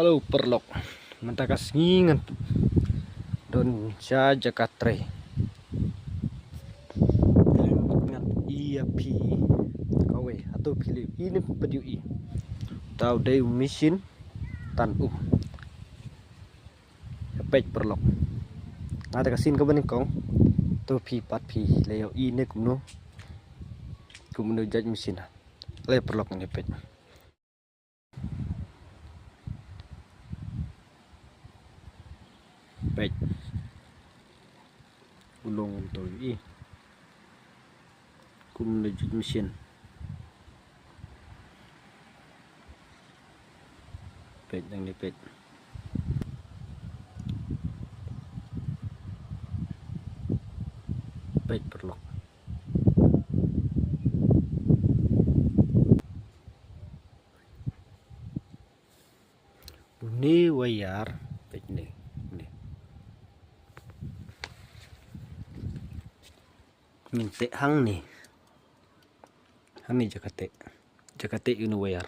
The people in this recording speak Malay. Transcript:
Halo perlok mentakas ngingan don sa jakatre ngan iya pi kawe atau pilih ini pediu i tau dei mesin tan pej perlok ngata kasin ka bani kong to pi pat pi leo ini kumno jaj mesin le perlok ni pej pej ulong to i kumno jaj mesin pej yang ni pej pej perlok ni wayar pej ni minte hang ni jakate ini wayar